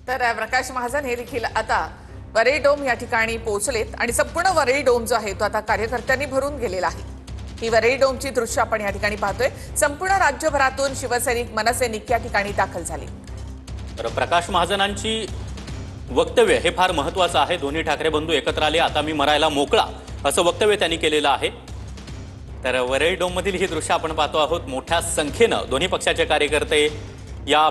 तर प्रकाश महाजन हे देखील आता वरळी डोम या ठिकाणी पोहोचलेत आणि संपूर्ण वरळी डोम जो आहे तो आता कार्यकर्त्यांनी भरून गेलेला आहे। ही वरळी डोमची दृश्य आपण या ठिकाणी पाहतोय। संपूर्ण राज्यभरातून शिवसैनिक मनसैनिक या ठिकाणी दाखल झाले। तर प्रकाश महाजनांची वक्तव्य हे फार महत्त्वाचं आहे। दोन्ही ठाकरे बंधू एकत्र आले, आता मी मरायला मोकळा असं वक्तव्य त्यांनी केलेलं आहे। तर वरळी डोम मधील ही दृश्य आपण पाहतो आहोत। मोठ्या संख्येने दोन्ही पक्षाचे कार्यकर्ते या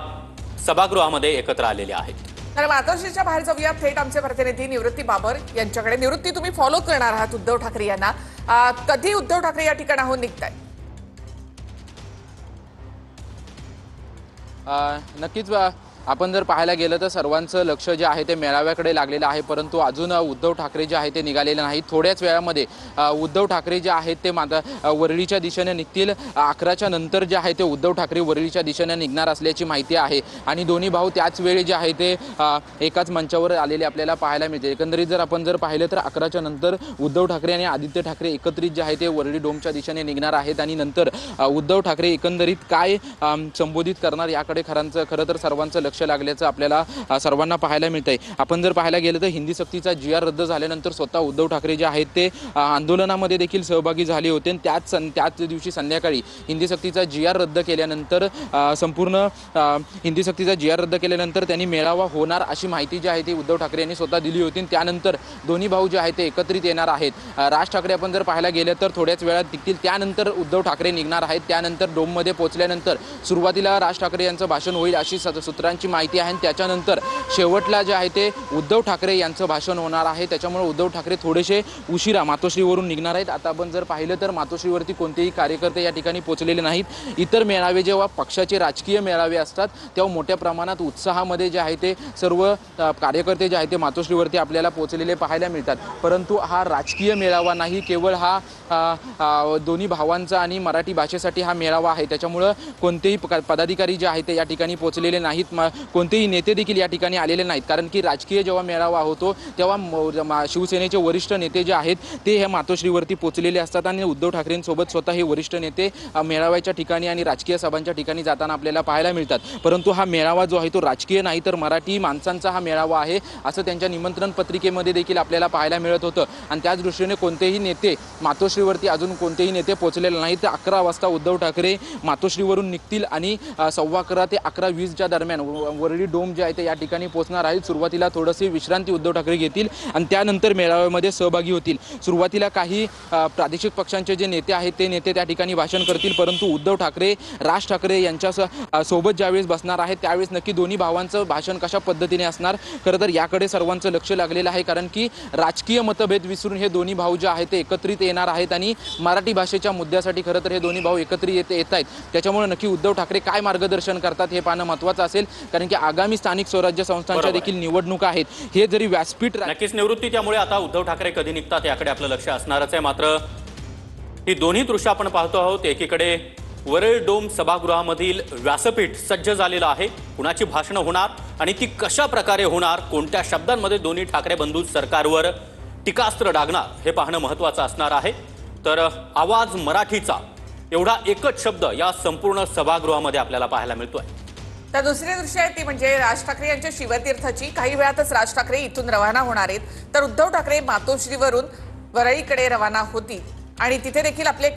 सभागृहामध्ये एकत्र आलेले आहेत। तर मातोश्रीच्या बाहेर जाऊया, थेट आमचे प्रतिनिधी निवृत्ती बाबर यांच्याकडे। निवृत्ती, तुम्ही फॉलो करणार आहात उद्धव ठाकरे यांना, कधी उद्धव ठाकरे या ठिकाणाहून निघताय? नक्कीच आपण जर पाहायला गेलं तर सर्वांचं लक्ष जे आहे ते मेळाव्याकडे लागलेलं आहे, परंतु अजून उद्धव ठाकरे जे आहे ते निघालेले नाहीत। थोड्याच वेळामध्ये उद्धव ठाकरे जे आहेत ते वरळीच्या दिशेने निघतील। 11च्या नंतर जे आहे ते उद्धव ठाकरे वरळीच्या दिशेने निघणार असल्याची माहिती आहे आणि दोन्ही भाऊ त्याच वेळी जे आहे ते एकाच मंचावर आलेले आपल्याला पाहायला मिळते। एकंदरीत जर आपण पाहिलं तर 11च्या नंतर उद्धव ठाकरे आणि आदित्य ठाकरे एकत्रित जे आहे ते वरळी डोमच्या दिशेने निघणार आहेत आणि नंतर उद्धव ठाकरे एकंदरीत काय संबोधित करणार याकडे खरं तर सर्वांचं लक्ष लागल्याचं आपल्याला सर्वांना पाहायला मिळतंय। आपण जर पाहायला गेलं तर हिंदी सक्तीचा GR रद्द झाल्यानंतर स्वतः उद्धव ठाकरे जे आहेत ते आंदोलनामध्ये देखील सहभागी झाले होते आणि त्याच दिवशी संध्याकाळी हिंदी सक्तीचा GR रद्द केल्यानंतर संपूर्ण हिंदी सक्तीचा GR रद्द केल्यानंतर त्यांनी मेळावा होणार अशी माहिती जी आहे ती उद्धव ठाकरे यांनी स्वतः दिली होती। त्यानंतर दोन्ही भाऊ जे आहेत ते एकत्रित येणार आहेत। राज ठाकरे आपण जर पाहायला गेलं तर थोड्याच वेळात निघतील, त्यानंतर उद्धव ठाकरे निघणार आहेत। त्यानंतर डोममध्ये पोहोचल्यानंतर सुरुवातीला राज ठाकरे यांचं भाषण होईल अशी सूत्रांची माहिती आहे। त्याच्यानंतर शेवटला जे आहे ते उद्धव ठाकरे यांचं भाषण होणार आहे। त्याच्यामुळे उद्धव ठाकरे थोडेसे उशिरा मातोश्रीवरून निघणार आहेत। आता आपण जर पाहिलं तर मातोश्रीवरती कोणतेही कार्यकर्ते या ठिकाणी पोहोचलेले नाहीत। इतर मेळावे जेव्हा पक्षाचे राजकीय मेळावे असतात तेव्हा मोठ्या प्रमाणात उत्साहामध्ये जे आहे ते सर्व कार्यकर्ते जे आहेत ते मातोश्रीवरती आपल्याला पोहोचलेले पाहायला मिळतात। परंतु हा राजकीय मेळावा नाही, केवळ हा दोन्ही भावांचा आणि मराठी भाषेसाठी हा मेळावा आहे। त्याच्यामुळे कोणतेही पदाधिकारी जे आहेत ते या ठिकाणी पोहोचलेले नाहीत, कोणतेही नेते देखील या ठिकाणी आलेले नाहीत। कारण की राजकीय जेव्हा मेळावा होतो तेव्हा शिवसेनेचे वरिष्ठ नेते जे आहेत ते ह्या मातोश्रीवरती पोहोचलेले असतात आणि उद्धव ठाकरेंसोबत स्वतः हे वरिष्ठ नेते मेळाव्याच्या ठिकाणी आणि राजकीय सभांच्या ठिकाणी जाताना आपल्याला पाहायला मिळतात। परंतु हा मेळावा जो आहे तो राजकीय नाही तर मराठी माणसांचा हा मेळावा आहे असं त्यांच्या निमंत्रण पत्रिकेमध्ये देखील आपल्याला पाहायला मिळत होतं। आणि त्याच दृष्टीने कोणतेही नेते मातोश्रीवरती अजून कोणतेही नेते पोहोचलेले नाहीत। तर 11 वाजता उद्धव ठाकरे मातोश्रीवरून निघतील आणि 11:15 ते 11:20च्या दरम्यान वरळी डोम जे आहे ते या ठिकाणी पोहोचणार आहे। सुरुवातीला थोडीशी विश्रांती उद्धव ठाकरे घेतील आणि त्यानंतर मेळाव्यामध्ये सहभागी होतील। सुरुवातीला काही प्रादेशिक पक्षांचे जे नेते आहेत ते नेते त्या ठिकाणी भाषण करतील, परंतु उद्धव ठाकरे राज ठाकरे यांच्या सोबत ज्यावेळेस बसणार आहेत त्यावेळेस नक्की दोन्ही भावांचं भाषण कशा पद्धतीने असणार, खरं तर याकडे सर्वांचं लक्ष लागलेलं आहे। कारण की राजकीय मतभेद विसरून हे दोन्ही भाऊ जे आहेत ते एकत्रित येणार आहेत आणि मराठी भाषेच्या मुद्द्यासाठी खरं तर हे दोन्ही भाऊ एकत्रित येत आहेत। त्याच्यामुळे नक्की उद्धव ठाकरे काय मार्गदर्शन करतात हे पाहणं महत्त्वाचं असेल, कारण की आगामी स्थानिक स्वराज्य संस्थांच्या देखील निवडणुका आहेत। हे जरी व्यासपीठ नक्कीच निवृत्ती, त्यामुळे आता उद्धव ठाकरे कधी निघतात याकडे आपलं लक्ष असणारच आहे। मात्र ही दोन्ही दृश्य आपण पाहतो आहोत। एकीकडे वरळी डोम सभागृहामधील व्यासपीठ सज्ज झालेलं आहे, कुणाची भाषणं होणार आणि ती कशा प्रकारे होणार, कोणत्या शब्दांमध्ये दोन्ही ठाकरे बंधू सरकारवर टीकास्त्र डागणार हे पाहणं महत्त्वाचं असणार आहे। तर आवाज मराठीचा एवढा एकच शब्द या संपूर्ण सभागृहामध्ये आपल्याला पाहायला मिळतोय। तर दुसरी दृश्य आहे ती म्हणजे राज ठाकरे यांच्या शिवतीर्थाची। काही वेळातच राज ठाकरे इथून रवाना होणार आहेत, तर उद्धव ठाकरे मातोश्रीवरून वरळीकडे रवाना होतील आणि तिथे देखील आपले